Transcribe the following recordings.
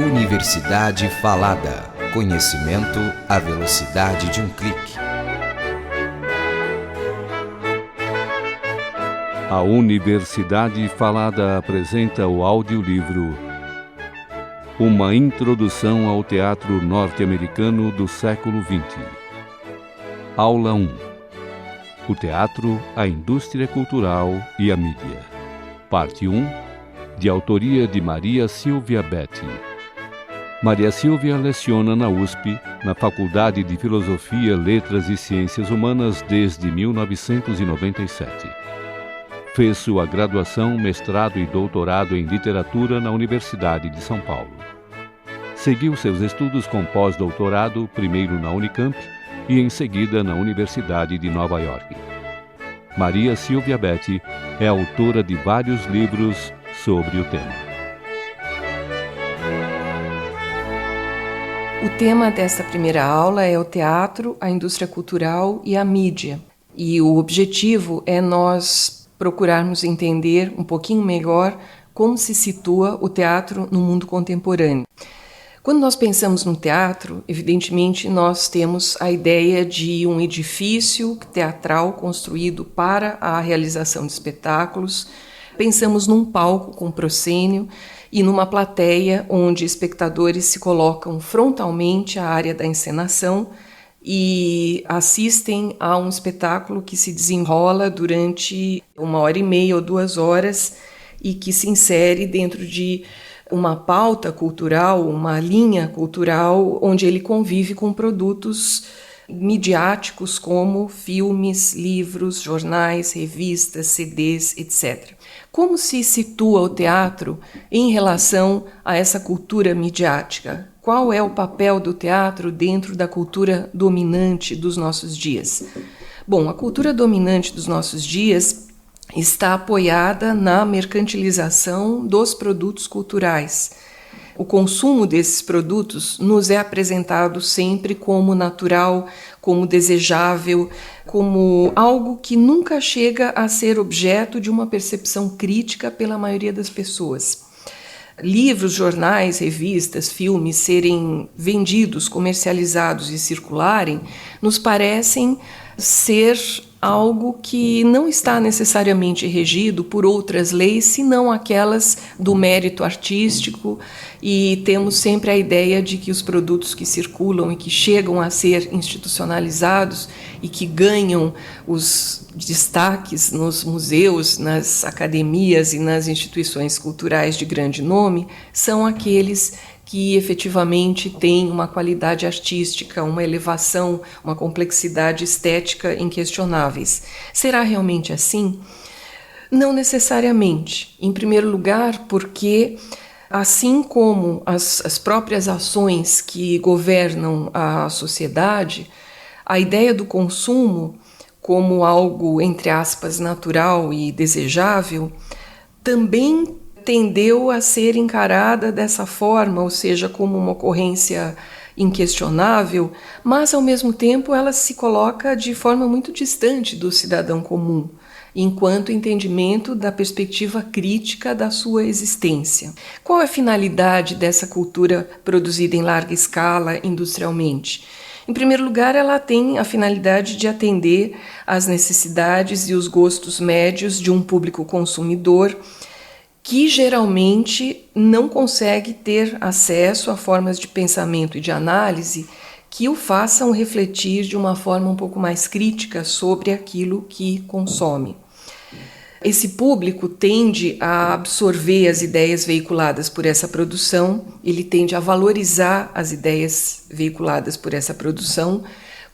Universidade Falada. Conhecimento à velocidade de um clique. A Universidade Falada apresenta o audiolivro Uma Introdução ao Teatro Norte-Americano do Século XX. Aula 1. O Teatro, a Indústria Cultural e a Mídia. Parte 1, de autoria de Maria Silvia Betti. Maria Silvia leciona na USP, na Faculdade de Filosofia, Letras e Ciências Humanas desde 1997. Fez sua graduação, mestrado e doutorado em literatura na Universidade de São Paulo. Seguiu seus estudos com pós-doutorado, primeiro na Unicamp e em seguida na Universidade de Nova York. Maria Silvia Betti é autora de vários livros sobre o tema. O tema desta primeira aula é o teatro, a indústria cultural e a mídia. E o objetivo é nós procurarmos entender um pouquinho melhor como se situa o teatro no mundo contemporâneo. Quando nós pensamos no teatro, evidentemente nós temos a ideia de um edifício teatral construído para a realização de espetáculos. Pensamos num palco com proscênio e numa plateia onde espectadores se colocam frontalmente à área da encenação e assistem a um espetáculo que se desenrola durante 1h30 ou 2 horas e que se insere dentro de uma pauta cultural, uma linha cultural, onde ele convive com produtos midiáticos como filmes, livros, jornais, revistas, CDs, etc. Como se situa o teatro em relação a essa cultura midiática? Qual é o papel do teatro dentro da cultura dominante dos nossos dias? Bom, a cultura dominante dos nossos dias está apoiada na mercantilização dos produtos culturais. O consumo desses produtos nos é apresentado sempre como natural, como desejável, como algo que nunca chega a ser objeto de uma percepção crítica pela maioria das pessoas. Livros, jornais, revistas, filmes serem vendidos, comercializados e circularem nos parecem ser algo que não está necessariamente regido por outras leis, senão aquelas do mérito artístico, e temos sempre a ideia de que os produtos que circulam e que chegam a ser institucionalizados e que ganham os destaques nos museus, nas academias e nas instituições culturais de grande nome são aqueles que efetivamente têm uma qualidade artística, uma elevação, uma complexidade estética inquestionáveis. Será realmente assim? Não necessariamente. Em primeiro lugar, porque assim como as próprias ações que governam a sociedade, a ideia do consumo como algo, entre aspas, natural e desejável, também tendeu a ser encarada dessa forma, ou seja, como uma ocorrência inquestionável, mas ao mesmo tempo ela se coloca de forma muito distante do cidadão comum, enquanto entendimento da perspectiva crítica da sua existência. Qual é a finalidade dessa cultura produzida em larga escala industrialmente? Em primeiro lugar, ela tem a finalidade de atender às necessidades e os gostos médios de um público consumidor que geralmente não consegue ter acesso a formas de pensamento e de análise que o façam refletir de uma forma um pouco mais crítica sobre aquilo que consome. Esse público tende a absorver as ideias veiculadas por essa produção, ele tende a valorizar as ideias veiculadas por essa produção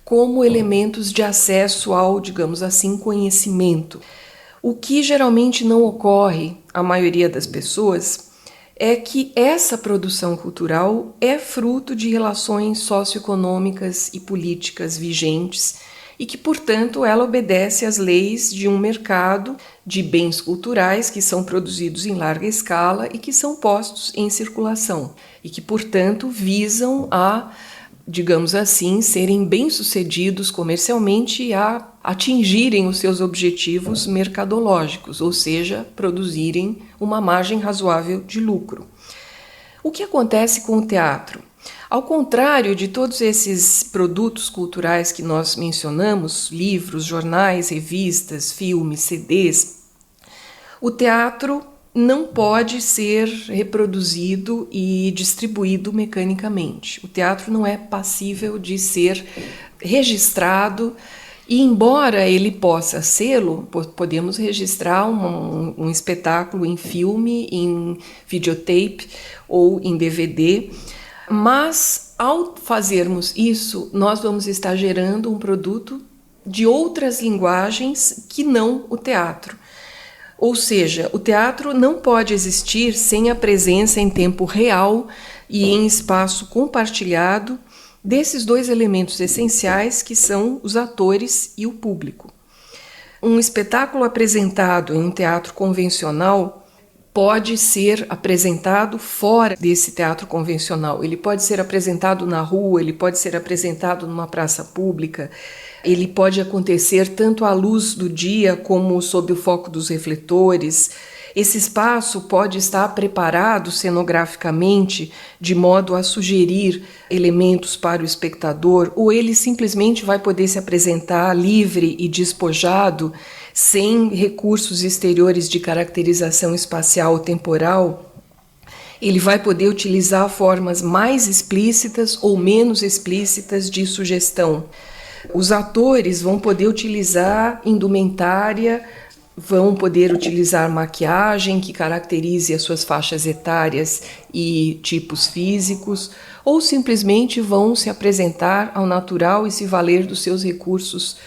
como elementos de acesso ao, digamos assim, conhecimento. O que geralmente não ocorre à maioria das pessoas é que essa produção cultural é fruto de relações socioeconômicas e políticas vigentes e que, portanto, ela obedece às leis de um mercado de bens culturais que são produzidos em larga escala e que são postos em circulação e que, portanto, visam a, digamos assim, serem bem-sucedidos comercialmente e a atingirem os seus objetivos mercadológicos, ou seja, produzirem uma margem razoável de lucro. O que acontece com o teatro? Ao contrário de todos esses produtos culturais que nós mencionamos, livros, jornais, revistas, filmes, CDs, o teatro não pode ser reproduzido e distribuído mecanicamente. O teatro não é passível de ser registrado e, embora ele possa sê-lo, podemos registrar um espetáculo em filme, em videotape ou em DVD, mas ao fazermos isso, nós vamos estar gerando um produto de outras linguagens que não o teatro. Ou seja, o teatro não pode existir sem a presença em tempo real e em espaço compartilhado desses dois elementos essenciais que são os atores e o público. Um espetáculo apresentado em um teatro convencional pode ser apresentado fora desse teatro convencional. Ele pode ser apresentado na rua, ele pode ser apresentado numa praça pública, ele pode acontecer tanto à luz do dia como sob o foco dos refletores. Esse espaço pode estar preparado cenograficamente de modo a sugerir elementos para o espectador, ou ele simplesmente vai poder se apresentar livre e despojado, sem recursos exteriores de caracterização espacial ou temporal. Ele vai poder utilizar formas mais explícitas ou menos explícitas de sugestão. Os atores vão poder utilizar indumentária, vão poder utilizar maquiagem que caracterize as suas faixas etárias e tipos físicos, ou simplesmente vão se apresentar ao natural e se valer dos seus recursos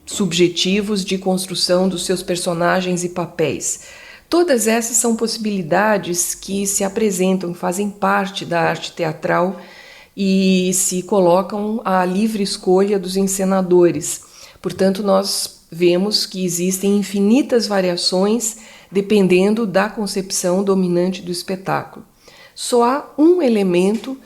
subjetivos de construção dos seus personagens e papéis. Todas essas são possibilidades que se apresentam, fazem parte da arte teatral e se colocam à livre escolha dos encenadores. Portanto, nós vemos que existem infinitas variações dependendo da concepção dominante do espetáculo. Só há um elemento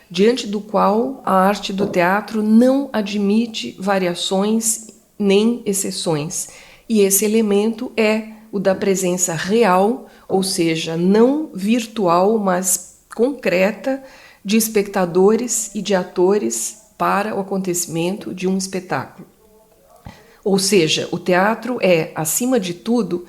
diante do qual a arte do teatro não admite variações nem exceções, e esse elemento é o da presença real, ou seja, não virtual, mas concreta, de espectadores e de atores para o acontecimento de um espetáculo. Ou seja, o teatro é, acima de tudo,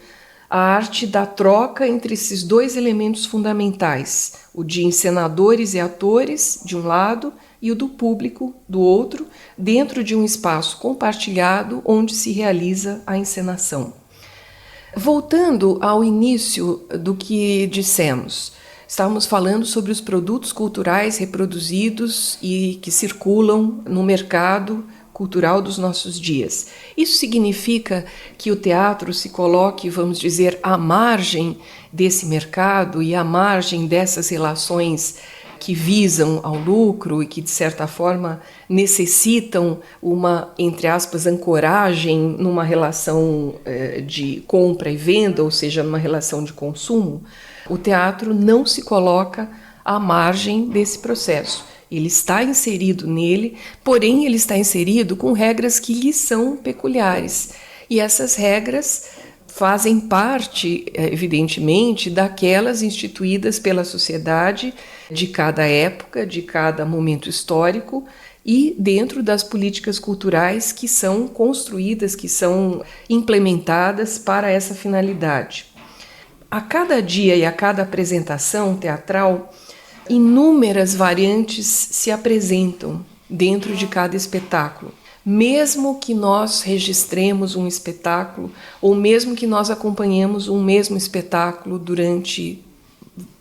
a arte da troca entre esses dois elementos fundamentais, o de encenadores e atores, de um lado, e o do público, do outro, dentro de um espaço compartilhado onde se realiza a encenação. Voltando ao início do que dissemos, estávamos falando sobre os produtos culturais reproduzidos e que circulam no mercado cultural dos nossos dias. Isso significa que o teatro se coloque, vamos dizer, à margem desse mercado e à margem dessas relações que visam ao lucro e que, de certa forma, necessitam uma, entre aspas, ancoragem numa relação de compra e venda, ou seja, numa relação de consumo. O teatro não se coloca à margem desse processo. Ele está inserido nele, porém ele está inserido com regras que lhe são peculiares. E essas regras fazem parte, evidentemente, daquelas instituídas pela sociedade de cada época, de cada momento histórico e dentro das políticas culturais que são construídas, que são implementadas para essa finalidade. A cada dia e a cada apresentação teatral, inúmeras variantes se apresentam dentro de cada espetáculo. Mesmo que nós registremos um espetáculo, ou mesmo que nós acompanhemos um mesmo espetáculo durante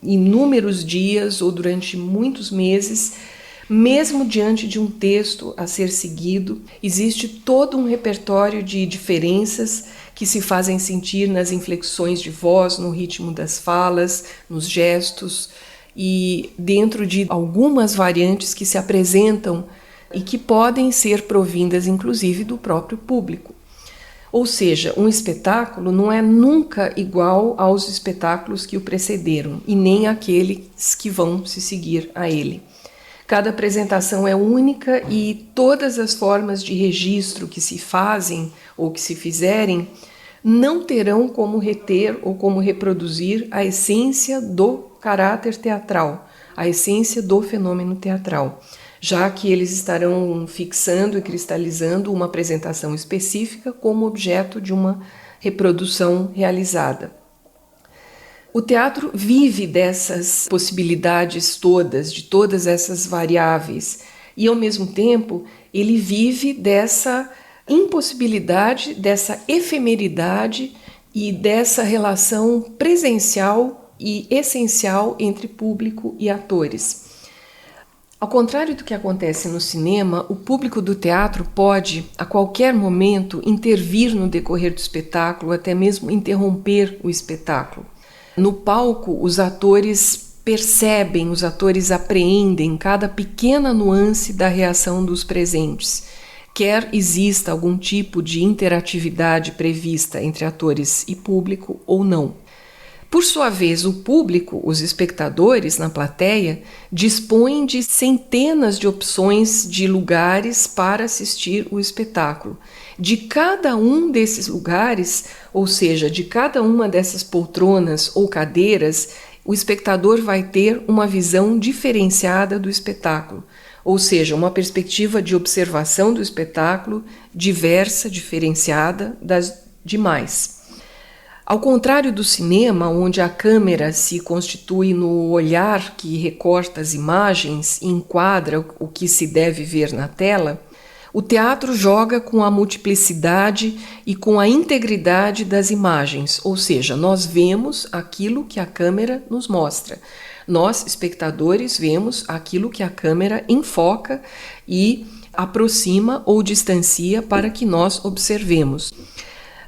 inúmeros dias ou durante muitos meses, mesmo diante de um texto a ser seguido, existe todo um repertório de diferenças que se fazem sentir nas inflexões de voz, no ritmo das falas, nos gestos e dentro de algumas variantes que se apresentam e que podem ser provindas, inclusive, do próprio público. Ou seja, um espetáculo não é nunca igual aos espetáculos que o precederam e nem àqueles que vão se seguir a ele. Cada apresentação é única e todas as formas de registro que se fazem ou que se fizerem não terão como reter ou como reproduzir a essência do caráter teatral, a essência do fenômeno teatral, já que eles estarão fixando e cristalizando uma apresentação específica como objeto de uma reprodução realizada. O teatro vive dessas possibilidades todas, de todas essas variáveis, e ao mesmo tempo ele vive dessa impossibilidade, dessa efemeridade e dessa relação presencial e essencial entre público e atores. Ao contrário do que acontece no cinema, o público do teatro pode, a qualquer momento, intervir no decorrer do espetáculo, até mesmo interromper o espetáculo. No palco, os atores percebem, os atores apreendem cada pequena nuance da reação dos presentes, quer exista algum tipo de interatividade prevista entre atores e público ou não. Por sua vez, o público, os espectadores na plateia, dispõem de centenas de opções de lugares para assistir o espetáculo. De cada um desses lugares, ou seja, de cada uma dessas poltronas ou cadeiras, o espectador vai ter uma visão diferenciada do espetáculo, ou seja, uma perspectiva de observação do espetáculo diversa, diferenciada das demais. Ao contrário do cinema, onde a câmera se constitui no olhar que recorta as imagens e enquadra o que se deve ver na tela, o teatro joga com a multiplicidade e com a integridade das imagens, ou seja, nós vemos aquilo que a câmera nos mostra. Nós, espectadores, vemos aquilo que a câmera enfoca e aproxima ou distancia para que nós observemos.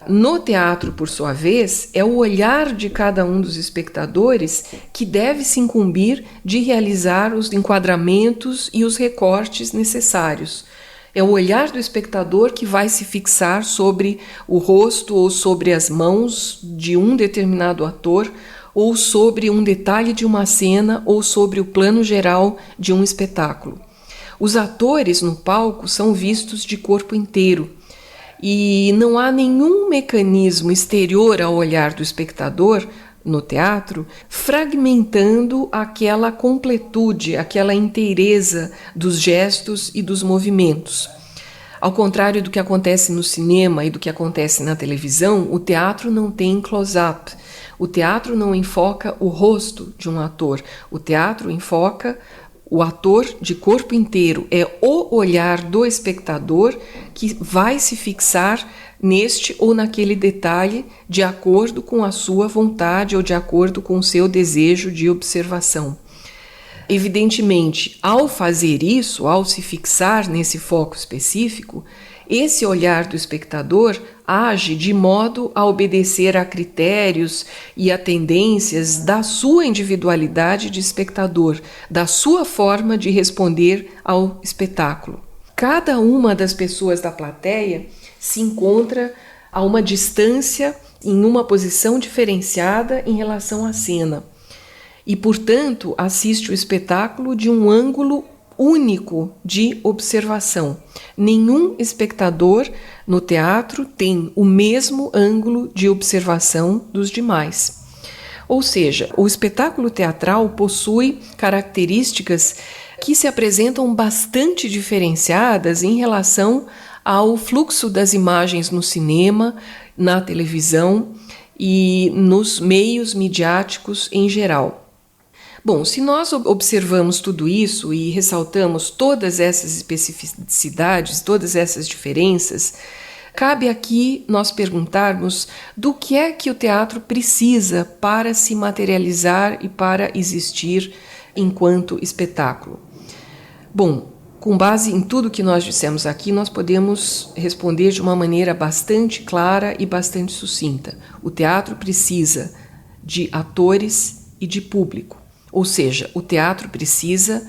No teatro, por sua vez, é o olhar de cada um dos espectadores que deve se incumbir de realizar os enquadramentos e os recortes necessários. É o olhar do espectador que vai se fixar sobre o rosto ou sobre as mãos de um determinado ator, ou sobre um detalhe de uma cena, ou sobre o plano geral de um espetáculo. Os atores no palco são vistos de corpo inteiro, e não há nenhum mecanismo exterior ao olhar do espectador no teatro fragmentando aquela completude, aquela inteireza dos gestos e dos movimentos. Ao contrário do que acontece no cinema e do que acontece na televisão, o teatro não tem close-up. O teatro não enfoca o rosto de um ator. O teatro enfoca o ator de corpo inteiro. É o olhar do espectador que vai se fixar neste ou naquele detalhe de acordo com a sua vontade ou de acordo com o seu desejo de observação. Evidentemente, ao fazer isso, ao se fixar nesse foco específico, esse olhar do espectador age de modo a obedecer a critérios e a tendências da sua individualidade de espectador, da sua forma de responder ao espetáculo. Cada uma das pessoas da plateia se encontra a uma distância, em uma posição diferenciada em relação à cena. E, portanto, assiste o espetáculo de um ângulo único de observação. Nenhum espectador no teatro tem o mesmo ângulo de observação dos demais. Ou seja, o espetáculo teatral possui características que se apresentam bastante diferenciadas em relação ao fluxo das imagens no cinema, na televisão e nos meios midiáticos em geral. Bom, se nós observamos tudo isso e ressaltamos todas essas especificidades, todas essas diferenças, cabe aqui nós perguntarmos do que é que o teatro precisa para se materializar e para existir enquanto espetáculo. Bom, com base em tudo que nós dissemos aqui, nós podemos responder de uma maneira bastante clara e bastante sucinta. O teatro precisa de atores e de público. Ou seja, o teatro precisa,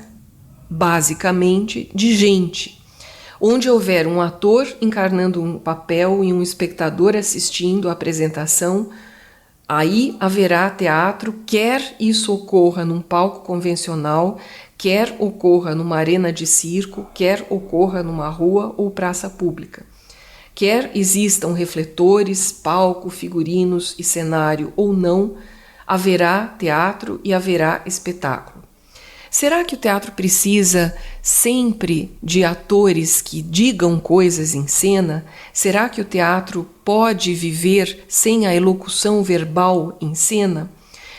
basicamente, de gente. Onde houver um ator encarnando um papel e um espectador assistindo à apresentação, aí haverá teatro, quer isso ocorra num palco convencional, quer ocorra numa arena de circo, quer ocorra numa rua ou praça pública. Quer existam refletores, palco, figurinos e cenário ou não, haverá teatro e haverá espetáculo. Será que o teatro precisa sempre de atores que digam coisas em cena? Será que o teatro pode viver sem a elocução verbal em cena?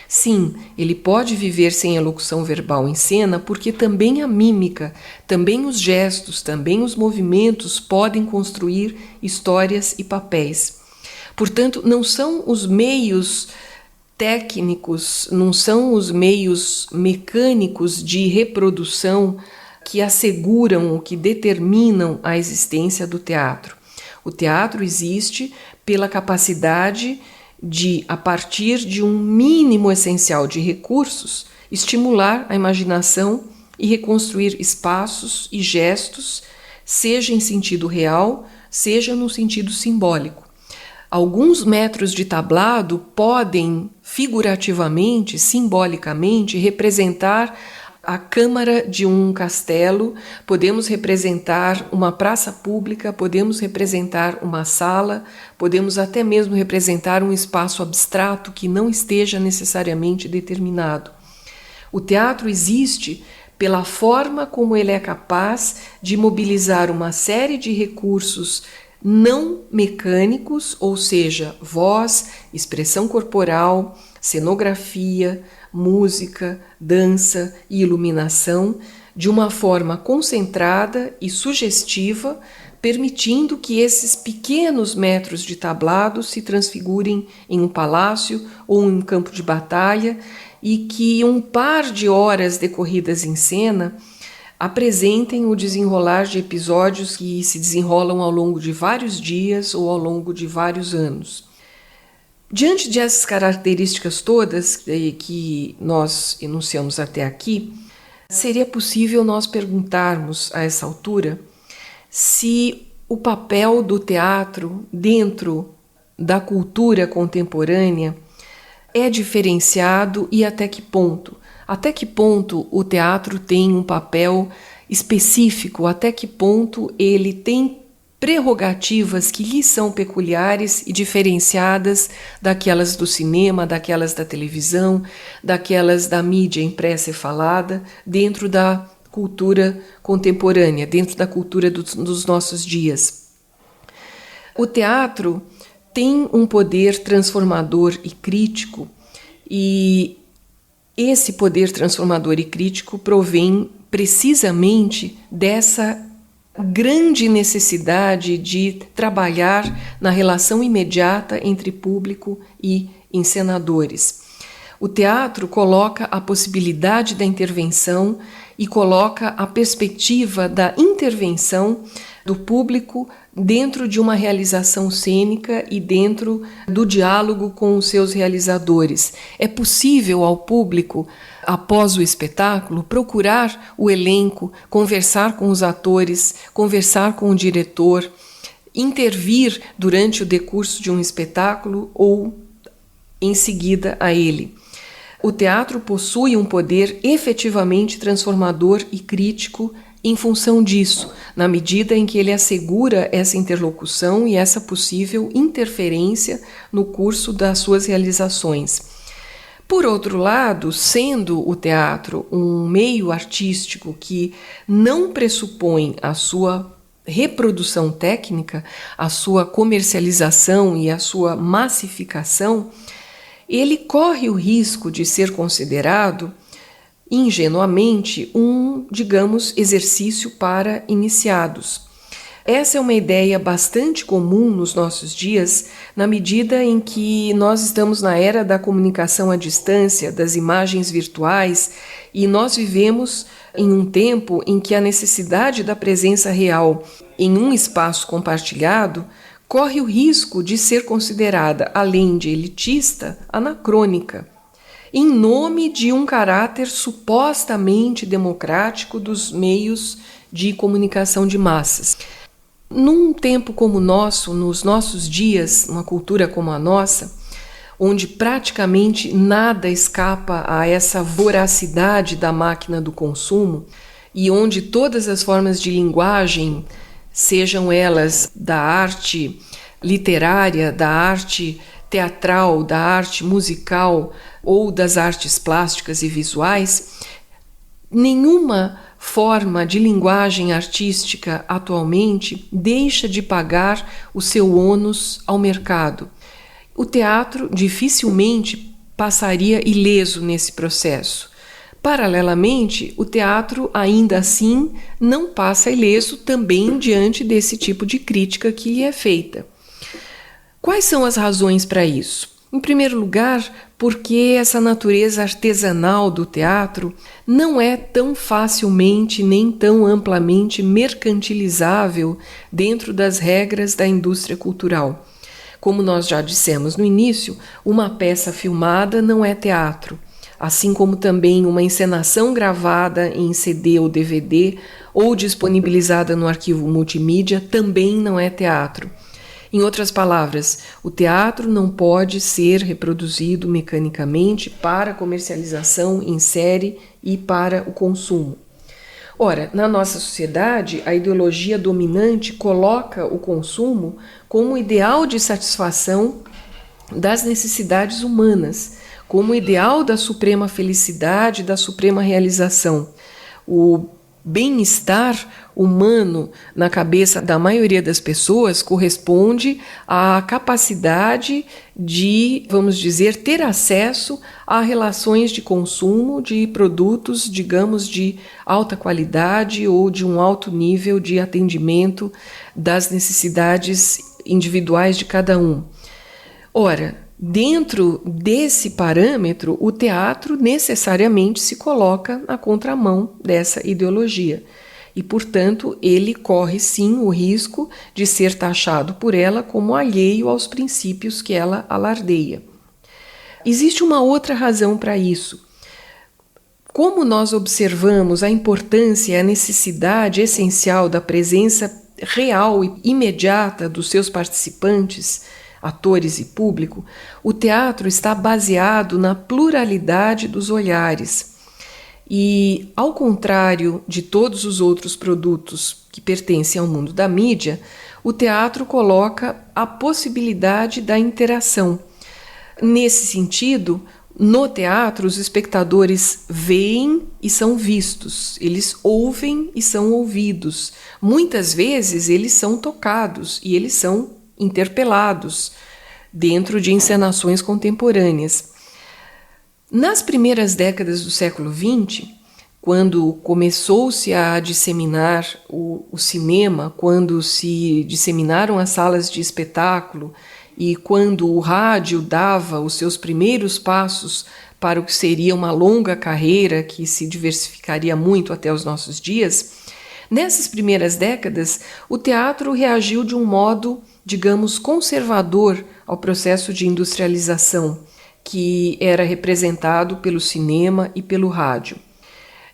Sim, ele pode viver sem elocução verbal em cena, porque também a mímica, também os gestos, também os movimentos podem construir histórias e papéis. Portanto, não são os meios técnicos, não são os meios mecânicos de reprodução que asseguram ou que determinam a existência do teatro. O teatro existe pela capacidade de, a partir de um mínimo essencial de recursos, estimular a imaginação e reconstruir espaços e gestos, seja em sentido real, seja no sentido simbólico. Alguns metros de tablado podem, figurativamente, simbolicamente, representar a câmara de um castelo, podemos representar uma praça pública, podemos representar uma sala, podemos até mesmo representar um espaço abstrato que não esteja necessariamente determinado. O teatro existe pela forma como ele é capaz de mobilizar uma série de recursos não mecânicos, ou seja, voz, expressão corporal, cenografia, música, dança e iluminação, de uma forma concentrada e sugestiva, permitindo que esses pequenos metros de tablado se transfigurem em um palácio ou em um campo de batalha e que um par de horas decorridas em cena apresentem o desenrolar de episódios que se desenrolam ao longo de vários dias ou ao longo de vários anos. Diante dessas características todas que nós enunciamos até aqui, seria possível nós perguntarmos a essa altura se o papel do teatro dentro da cultura contemporânea é diferenciado e até que ponto. Até que ponto o teatro tem um papel específico, até que ponto ele tem prerrogativas que lhe são peculiares e diferenciadas daquelas do cinema, daquelas da televisão, daquelas da mídia impressa e falada, dentro da cultura contemporânea, dentro da cultura dos nossos dias. O teatro tem um poder transformador e crítico, e esse poder transformador e crítico provém precisamente dessa grande necessidade de trabalhar na relação imediata entre público e encenadores. O teatro coloca a possibilidade da intervenção e coloca a perspectiva da intervenção do público dentro de uma realização cênica e dentro do diálogo com os seus realizadores. É possível ao público, após o espetáculo, procurar o elenco, conversar com os atores, conversar com o diretor, intervir durante o decurso de um espetáculo ou em seguida a ele. O teatro possui um poder efetivamente transformador e crítico em função disso, na medida em que ele assegura essa interlocução e essa possível interferência no curso das suas realizações. Por outro lado, sendo o teatro um meio artístico que não pressupõe a sua reprodução técnica, a sua comercialização e a sua massificação, ele corre o risco de ser considerado ingenuamente digamos, exercício para iniciados. Essa é uma ideia bastante comum nos nossos dias, na medida em que nós estamos na era da comunicação à distância, das imagens virtuais, e nós vivemos em um tempo em que a necessidade da presença real em um espaço compartilhado corre o risco de ser considerada, além de elitista, anacrônica, em nome de um caráter supostamente democrático dos meios de comunicação de massas. Num tempo como o nosso, nos nossos dias, uma cultura como a nossa, onde praticamente nada escapa a essa voracidade da máquina do consumo e onde todas as formas de linguagem, sejam elas da arte literária, da arte teatral, da arte musical ou das artes plásticas e visuais, nenhuma forma de linguagem artística atualmente deixa de pagar o seu ônus ao mercado. O teatro dificilmente passaria ileso nesse processo. Paralelamente, o teatro, ainda assim, não passa ileso também diante desse tipo de crítica que lhe é feita. Quais são as razões para isso? Em primeiro lugar, porque essa natureza artesanal do teatro não é tão facilmente nem tão amplamente mercantilizável dentro das regras da indústria cultural. Como nós já dissemos no início, uma peça filmada não é teatro, assim como também uma encenação gravada em CD ou DVD ou disponibilizada no arquivo multimídia também não é teatro. Em outras palavras, o teatro não pode ser reproduzido mecanicamente para comercialização em série e para o consumo. Ora, na nossa sociedade, a ideologia dominante coloca o consumo como ideal de satisfação das necessidades humanas, como ideal da suprema felicidade, da suprema realização. O bem-estar humano na cabeça da maioria das pessoas corresponde à capacidade de, vamos dizer, ter acesso a relações de consumo de produtos, digamos, de alta qualidade ou de um alto nível de atendimento das necessidades individuais de cada um. Ora, dentro desse parâmetro, o teatro necessariamente se coloca na contramão dessa ideologia e, portanto, ele corre sim o risco de ser taxado por ela como alheio aos princípios que ela alardeia. Existe uma outra razão para isso. Como nós observamos a importância e a necessidade essencial da presença real e imediata dos seus participantes, atores e público, o teatro está baseado na pluralidade dos olhares. E, ao contrário de todos os outros produtos que pertencem ao mundo da mídia, o teatro coloca a possibilidade da interação. Nesse sentido, no teatro, os espectadores veem e são vistos, eles ouvem e são ouvidos. Muitas vezes eles são tocados e eles são interpelados dentro de encenações contemporâneas. Nas primeiras décadas do século XX, quando começou-se a disseminar o cinema, quando se disseminaram as salas de espetáculo e quando o rádio dava os seus primeiros passos para o que seria uma longa carreira que se diversificaria muito até os nossos dias, nessas primeiras décadas o teatro reagiu de um modo, digamos, conservador ao processo de industrialização que era representado pelo cinema e pelo rádio.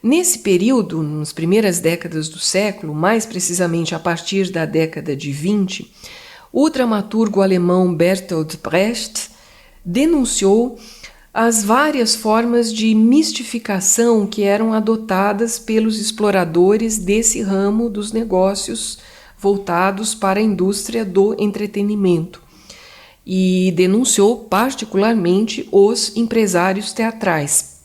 Nesse período, nas primeiras décadas do século, mais precisamente a partir da década de 20, o dramaturgo alemão Bertolt Brecht denunciou as várias formas de mistificação que eram adotadas pelos exploradores desse ramo dos negócios voltados para a indústria do entretenimento e denunciou particularmente os empresários teatrais.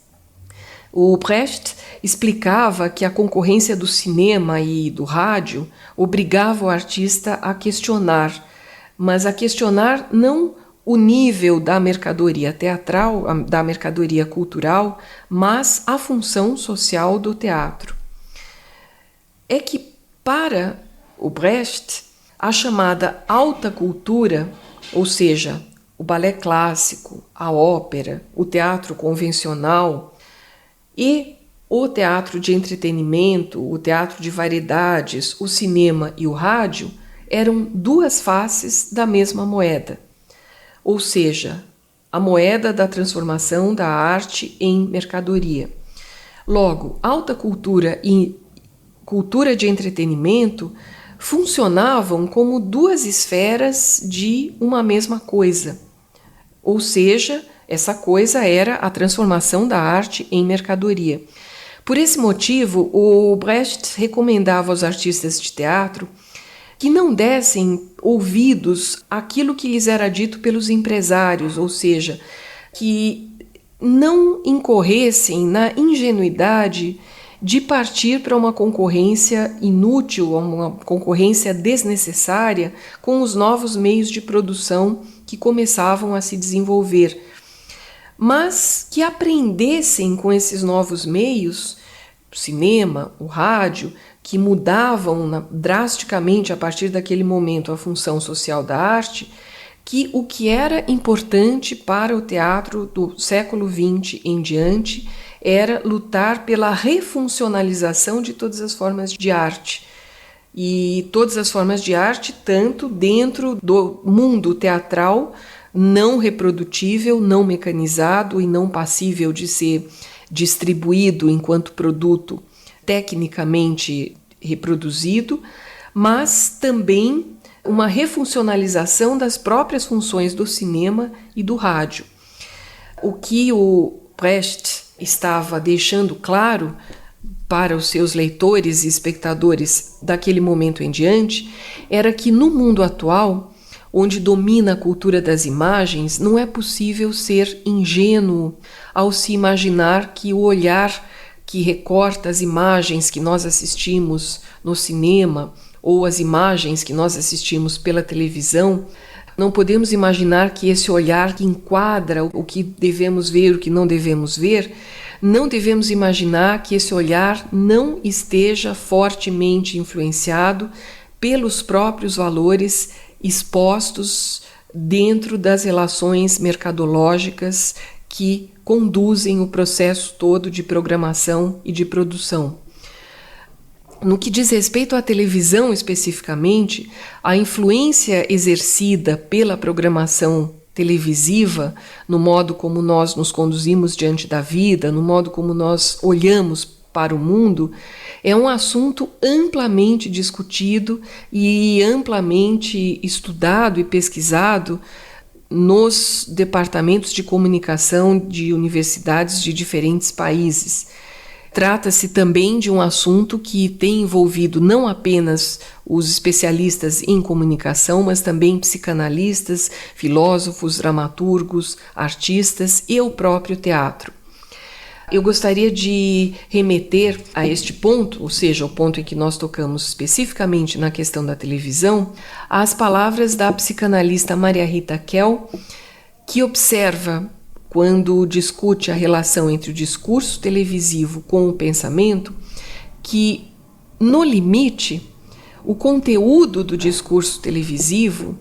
O Brecht explicava que a concorrência do cinema e do rádio obrigava o artista a questionar, mas a questionar não o nível da mercadoria teatral, da mercadoria cultural, mas a função social do teatro. É que, para o Brecht, a chamada alta cultura, ou seja, o balé clássico, a ópera, o teatro convencional e o teatro de entretenimento, o teatro de variedades, o cinema e o rádio eram duas faces da mesma moeda, ou seja, a moeda da transformação da arte em mercadoria. Logo, alta cultura e cultura de entretenimento funcionavam como duas esferas de uma mesma coisa, ou seja, essa coisa era a transformação da arte em mercadoria. Por esse motivo, o Brecht recomendava aos artistas de teatro que não dessem ouvidos àquilo que lhes era dito pelos empresários, ou seja, que não incorressem na ingenuidade de partir para uma concorrência inútil, uma concorrência desnecessária com os novos meios de produção que começavam a se desenvolver, mas que aprendessem com esses novos meios, o cinema, o rádio, que mudavam drasticamente a partir daquele momento a função social da arte, que o que era importante para o teatro do século XX em diante era lutar pela refuncionalização de todas as formas de arte. E todas as formas de arte, tanto dentro do mundo teatral, não reprodutível, não mecanizado e não passível de ser distribuído enquanto produto tecnicamente reproduzido, mas também uma refuncionalização das próprias funções do cinema e do rádio. O que o Brecht estava deixando claro para os seus leitores e espectadores daquele momento em diante era que no mundo atual, onde domina a cultura das imagens, não é possível ser ingênuo ao se imaginar que o olhar que recorta as imagens que nós assistimos no cinema ou as imagens que nós assistimos pela televisão, não podemos imaginar que esse olhar que enquadra o que devemos ver, o que não devemos ver, não devemos imaginar que esse olhar não esteja fortemente influenciado pelos próprios valores expostos dentro das relações mercadológicas que conduzem o processo todo de programação e de produção. No que diz respeito à televisão especificamente, a influência exercida pela programação televisiva no modo como nós nos conduzimos diante da vida, no modo como nós olhamos para o mundo, é um assunto amplamente discutido e amplamente estudado e pesquisado nos departamentos de comunicação de universidades de diferentes países. Trata-se também de um assunto que tem envolvido não apenas os especialistas em comunicação, mas também psicanalistas, filósofos, dramaturgos, artistas e o próprio teatro. Eu gostaria de remeter a este ponto, ou seja, o ponto em que nós tocamos especificamente na questão da televisão, às palavras da psicanalista Maria Rita Kell, que observa, quando discute a relação entre o discurso televisivo com o pensamento, que, no limite, o conteúdo do discurso televisivo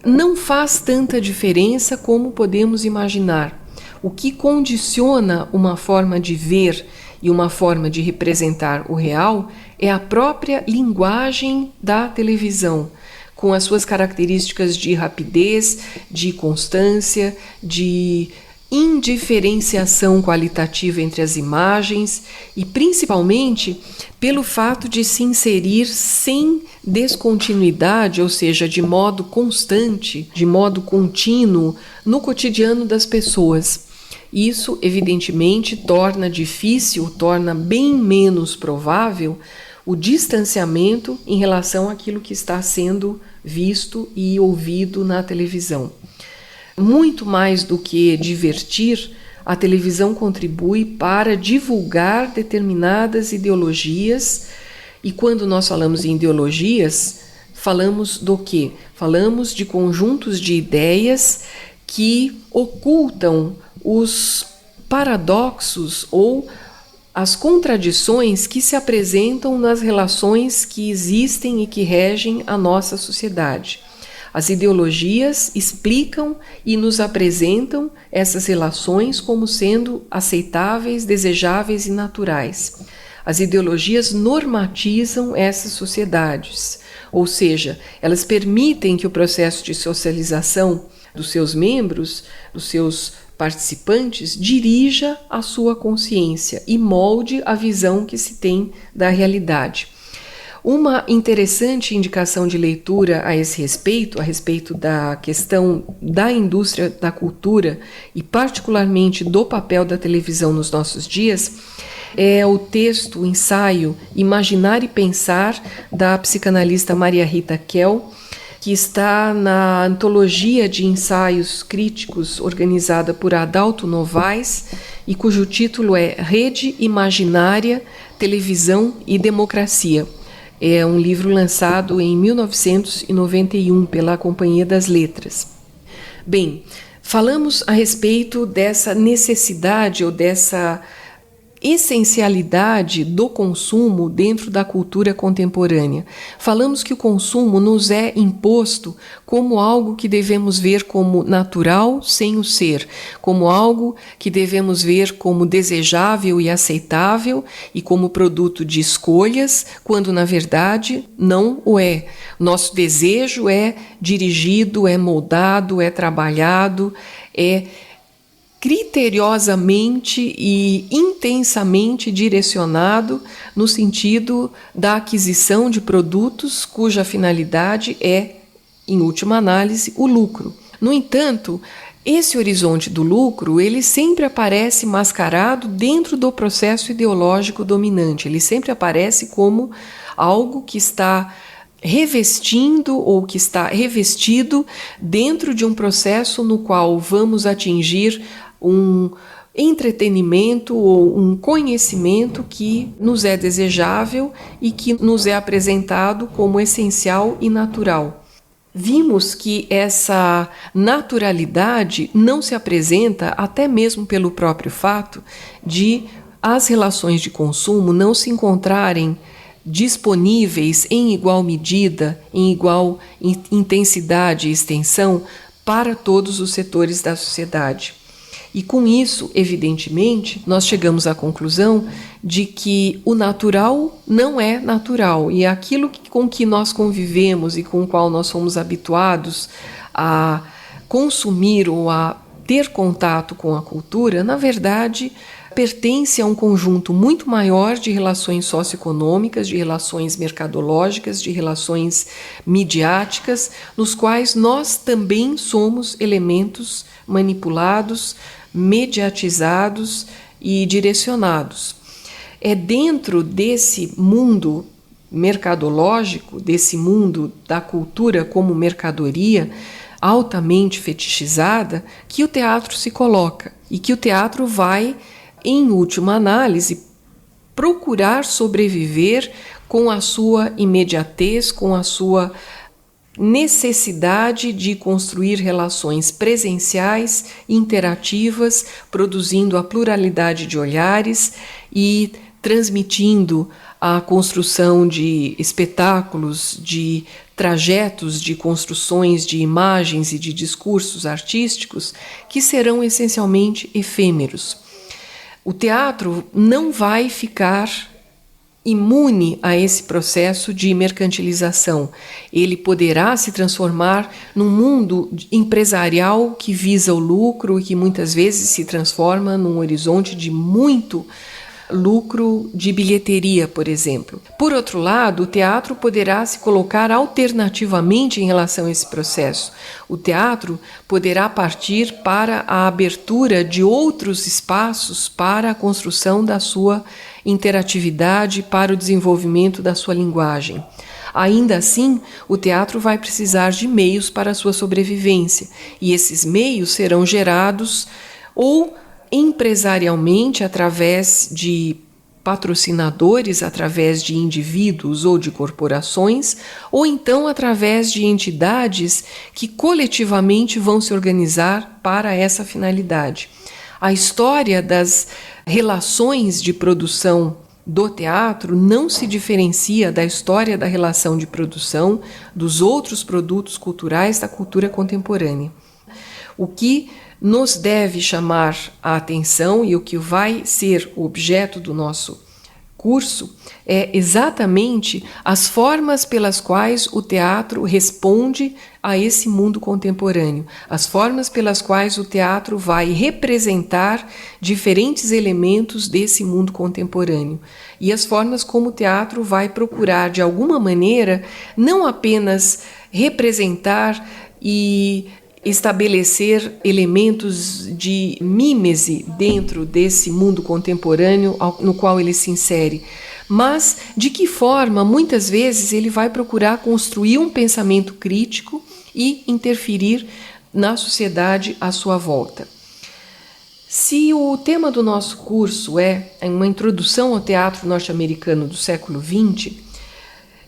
não faz tanta diferença como podemos imaginar. O que condiciona uma forma de ver e uma forma de representar o real é a própria linguagem da televisão, com as suas características de rapidez, de constância, de indiferenciação qualitativa entre as imagens e principalmente pelo fato de se inserir sem descontinuidade, ou seja, de modo constante, de modo contínuo no cotidiano das pessoas. Isso, evidentemente, torna difícil, torna bem menos provável o distanciamento em relação àquilo que está sendo visto e ouvido na televisão. Muito mais do que divertir, a televisão contribui para divulgar determinadas ideologias, e quando nós falamos em ideologias, falamos do quê? Falamos de conjuntos de ideias que ocultam os paradoxos ou as contradições que se apresentam nas relações que existem e que regem a nossa sociedade. As ideologias explicam e nos apresentam essas relações como sendo aceitáveis, desejáveis e naturais. As ideologias normatizam essas sociedades, ou seja, elas permitem que o processo de socialização dos seus membros, dos seus participantes, dirija a sua consciência e molde a visão que se tem da realidade. Uma interessante indicação de leitura a esse respeito, a respeito da questão da indústria da cultura e particularmente do papel da televisão nos nossos dias, é o texto, o ensaio Imaginar e Pensar, da psicanalista Maria Rita Kell, que está na antologia de ensaios críticos organizada por Adalto Novaes e cujo título é Rede Imaginária, Televisão e Democracia. É um livro lançado em 1991 pela Companhia das Letras. Bem, falamos a respeito dessa necessidade ou dessa essencialidade do consumo dentro da cultura contemporânea. Falamos que o consumo nos é imposto como algo que devemos ver como natural sem o ser, como algo que devemos ver como desejável e aceitável e como produto de escolhas, quando na verdade não o é. Nosso desejo é dirigido, é moldado, é trabalhado, é criteriosamente e intensamente direcionado no sentido da aquisição de produtos cuja finalidade é, em última análise, o lucro. No entanto, esse horizonte do lucro, ele sempre aparece mascarado dentro do processo ideológico dominante, ele sempre aparece como algo que está revestindo ou que está revestido dentro de um processo no qual vamos atingir um entretenimento ou um conhecimento que nos é desejável e que nos é apresentado como essencial e natural. Vimos que essa naturalidade não se apresenta até mesmo pelo próprio fato de as relações de consumo não se encontrarem disponíveis em igual medida, em igual intensidade e extensão para todos os setores da sociedade. E com isso, evidentemente, nós chegamos à conclusão de que o natural não é natural e aquilo com que nós convivemos e com o qual nós somos habituados a consumir ou a ter contato com a cultura, na verdade, pertence a um conjunto muito maior de relações socioeconômicas, de relações mercadológicas, de relações midiáticas, nos quais nós também somos elementos manipulados, mediatizados e direcionados. É dentro desse mundo mercadológico, desse mundo da cultura como mercadoria altamente fetichizada, que o teatro se coloca e que o teatro vai, em última análise, procurar sobreviver com a sua imediatez, com a sua necessidade de construir relações presenciais, interativas, produzindo a pluralidade de olhares e transmitindo a construção de espetáculos, de trajetos, de construções de imagens e de discursos artísticos que serão essencialmente efêmeros. O teatro não vai ficar imune a esse processo de mercantilização. Ele poderá se transformar num mundo empresarial que visa o lucro e que muitas vezes se transforma num horizonte de muito lucro de bilheteria, por exemplo. Por outro lado, o teatro poderá se colocar alternativamente em relação a esse processo. O teatro poderá partir para a abertura de outros espaços para a construção da sua interatividade, para o desenvolvimento da sua linguagem. Ainda assim, o teatro vai precisar de meios para a sua sobrevivência, e esses meios serão gerados ou empresarialmente através de patrocinadores, através de indivíduos ou de corporações, ou então através de entidades que coletivamente vão se organizar para essa finalidade. A história das relações de produção do teatro não se diferencia da história da relação de produção dos outros produtos culturais da cultura contemporânea. O que nos deve chamar a atenção e o que vai ser o objeto do nosso curso é exatamente as formas pelas quais o teatro responde a esse mundo contemporâneo, as formas pelas quais o teatro vai representar diferentes elementos desse mundo contemporâneo e as formas como o teatro vai procurar, de alguma maneira, não apenas representar e estabelecer elementos de mímese dentro desse mundo contemporâneo no qual ele se insere, mas de que forma, muitas vezes, ele vai procurar construir um pensamento crítico e interferir na sociedade à sua volta. Se o tema do nosso curso é uma introdução ao teatro norte-americano do século XX,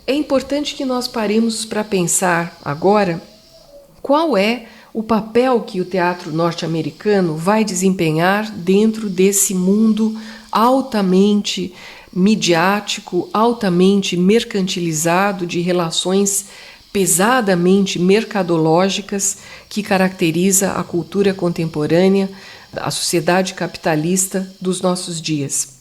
é importante que nós paremos para pensar agora qual é o papel que o teatro norte-americano vai desempenhar dentro desse mundo altamente midiático, altamente mercantilizado, de relações pesadamente mercadológicas que caracteriza a cultura contemporânea, a sociedade capitalista dos nossos dias.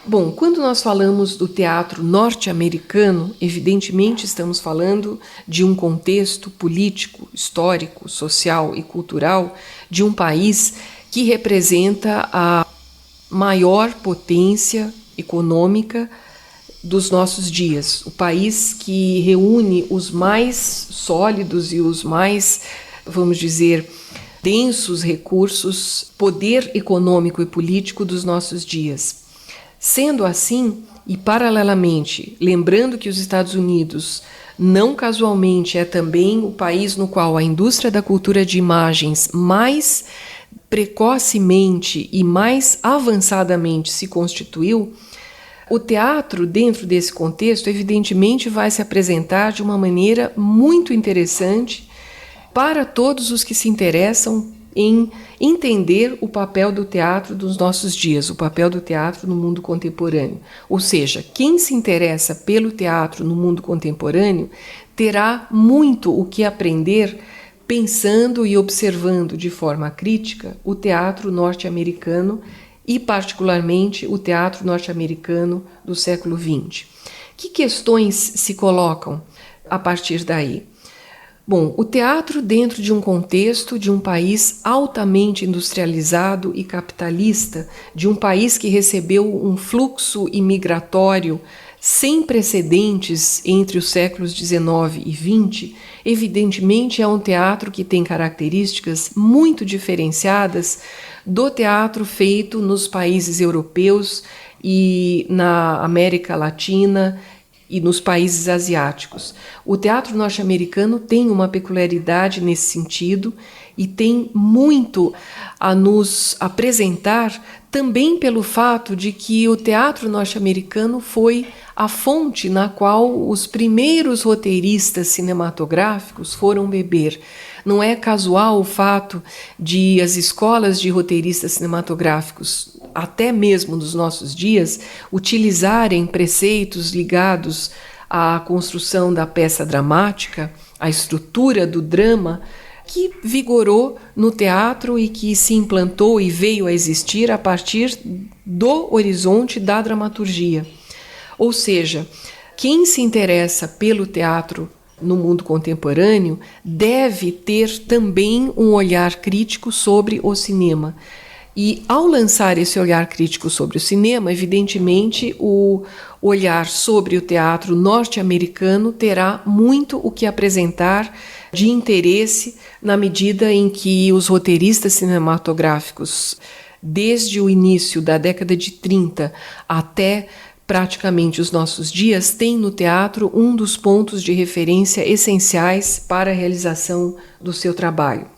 Bom, quando nós falamos do teatro norte-americano, evidentemente estamos falando de um contexto político, histórico, social e cultural de um país que representa a maior potência econômica dos nossos dias, o país que reúne os mais sólidos e os mais, vamos dizer, densos recursos, poder econômico e político dos nossos dias. Sendo assim, e paralelamente, lembrando que os Estados Unidos não casualmente é também o país no qual a indústria da cultura de imagens mais precocemente e mais avançadamente se constituiu, o teatro, dentro desse contexto, evidentemente vai se apresentar de uma maneira muito interessante para todos os que se interessam em entender o papel do teatro dos nossos dias, o papel do teatro no mundo contemporâneo. Ou seja, quem se interessa pelo teatro no mundo contemporâneo terá muito o que aprender pensando e observando de forma crítica o teatro norte-americano e, particularmente, o teatro norte-americano do século XX. Que questões se colocam a partir daí? Bom, o teatro dentro de um contexto de um país altamente industrializado e capitalista, de um país que recebeu um fluxo imigratório sem precedentes entre os séculos XIX e XX, evidentemente é um teatro que tem características muito diferenciadas do teatro feito nos países europeus e na América Latina e nos países asiáticos. O teatro norte-americano tem uma peculiaridade nesse sentido e tem muito a nos apresentar também pelo fato de que o teatro norte-americano foi a fonte na qual os primeiros roteiristas cinematográficos foram beber. Não é casual o fato de as escolas de roteiristas cinematográficos, até mesmo nos nossos dias, utilizarem preceitos ligados à construção da peça dramática, à estrutura do drama, que vigorou no teatro e que se implantou e veio a existir a partir do horizonte da dramaturgia. Ou seja, quem se interessa pelo teatro no mundo contemporâneo deve ter também um olhar crítico sobre o cinema. E ao lançar esse olhar crítico sobre o cinema, evidentemente o olhar sobre o teatro norte-americano terá muito o que apresentar de interesse na medida em que os roteiristas cinematográficos, desde o início da década de 30 até praticamente os nossos dias, têm no teatro um dos pontos de referência essenciais para a realização do seu trabalho.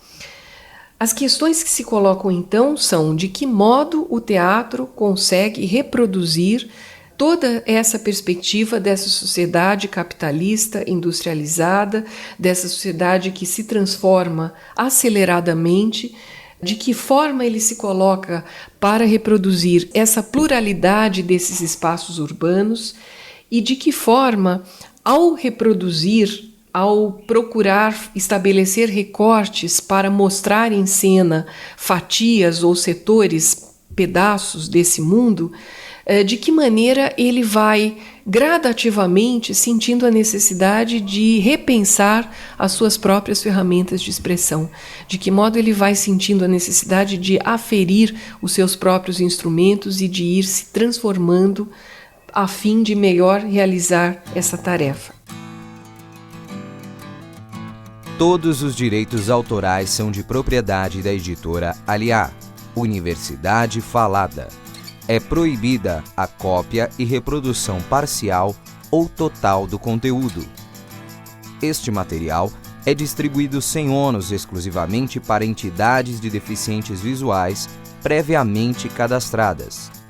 As questões que se colocam então são de que modo o teatro consegue reproduzir toda essa perspectiva dessa sociedade capitalista, industrializada, dessa sociedade que se transforma aceleradamente, de que forma ele se coloca para reproduzir essa pluralidade desses espaços urbanos e de que forma, ao reproduzir, ao procurar estabelecer recortes para mostrar em cena fatias ou setores, pedaços desse mundo, de que maneira ele vai gradativamente sentindo a necessidade de repensar as suas próprias ferramentas de expressão, de que modo ele vai sentindo a necessidade de aferir os seus próprios instrumentos e de ir se transformando a fim de melhor realizar essa tarefa. Todos os direitos autorais são de propriedade da editora Aliá, Universidade Falada. É proibida a cópia e reprodução parcial ou total do conteúdo. Este material é distribuído sem ônus exclusivamente para entidades de deficientes visuais previamente cadastradas.